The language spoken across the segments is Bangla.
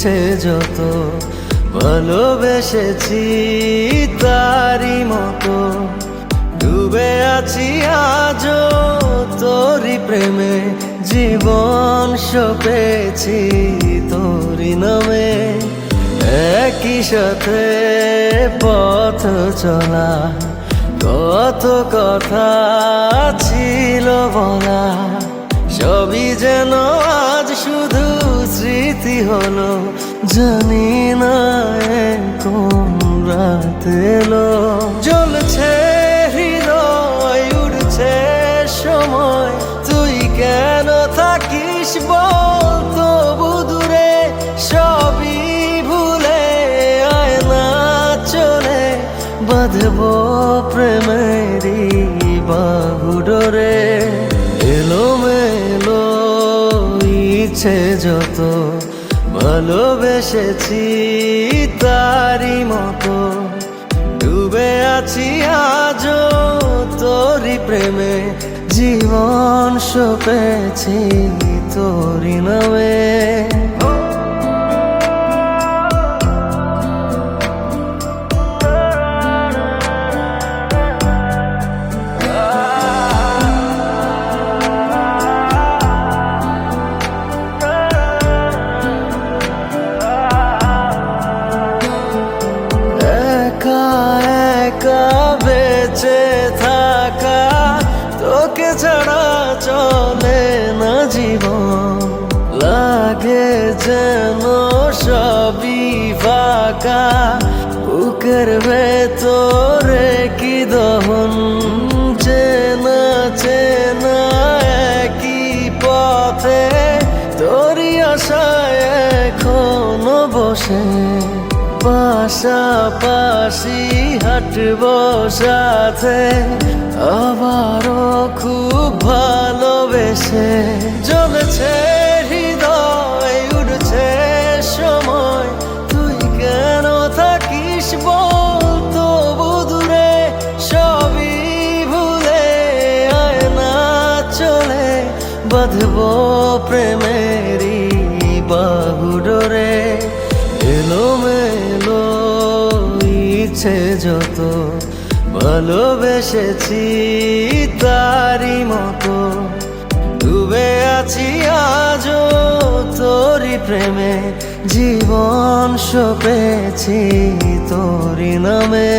ইচ্ছে যত ভালোবেসেছি তারি মতো ডুবে আছি আজও তোরি প্রেমে জীবন সপেছি তোরি নামে একই সাথে পথ চলা কত কথা ছিল বলা সবই যেন আজ শুধু স্মৃতি হলো জানি না কোন রাত এলো জ্বলছে হৃদয় উড়ছে সময় তুই কেন থাকিস বল তবু দূরে সবই ভুলে আয় না চলে বাঁধবো প্রেমেরই বাহু ডোরে এলোমেলো ইচ্ছে যত ভালোবেসেছি তারি মতো ডুবে আছি আজও তোরি প্রেমে জীবন সপেছি তোরি নামে বেঁচে থাকা তোকে ছাড়া চলে না জীবন লাগে যেন সবই ফাঁকা বুকের ভেতরে কি দহন চেনা চেনা একই পথে তোরই আশায় এখনো বসে পাশাপাশি হাঁটবো সাথে আবারও খুব ভালোবেসে জ্বলছে হৃদয় উড়ছে সময় তুই কেন থাকিস বল তবু দূরে সবই ভুলে আয় না চলে বাঁধবো প্রেমেরই বাহু ডোরে এলোমেলো ইচ্ছে যত ভালোবেসেছি তারি মতো ডুবে আছি আজও তোরি প্রেমে জীবন সপেছি তোরি নামে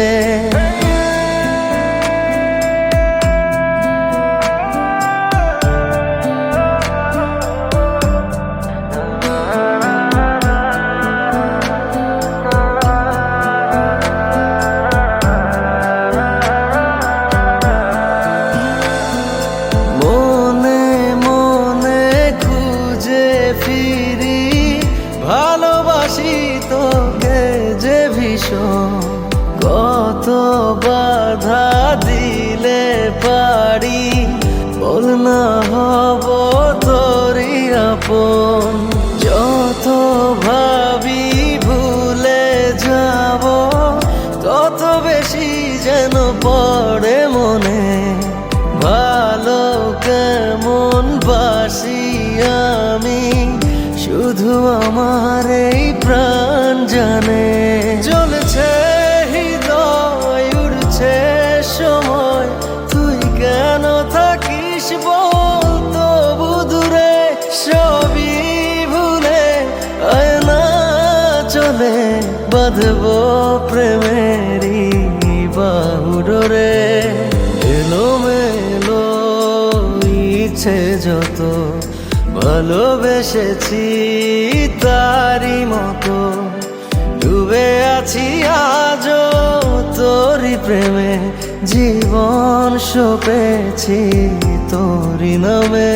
ভালোবাসি তোকে যে ভীষণ কত বাধা দিলে পারি বল না হব তোরই আপন যত ভাবি ভুলে যাব তত বেশি যেন পড়ে মনে ভালো কেমন বাসি আমি শুধু আমার এই প্রাণ জানে জ্বলছে হৃদয় উড়ছে সময় তুই কেন থাকিস বল তবু দূরে সবই ভুলে আয় না চলে বাঁধবো প্রেমেরই বাহু ডোরে এলোমেলো ইচ্ছে যত ভালোবেসেছি তারি মতো ডুবে আছি আজও তোরি প্রেমে জীবন সপেছি তোরি নামে।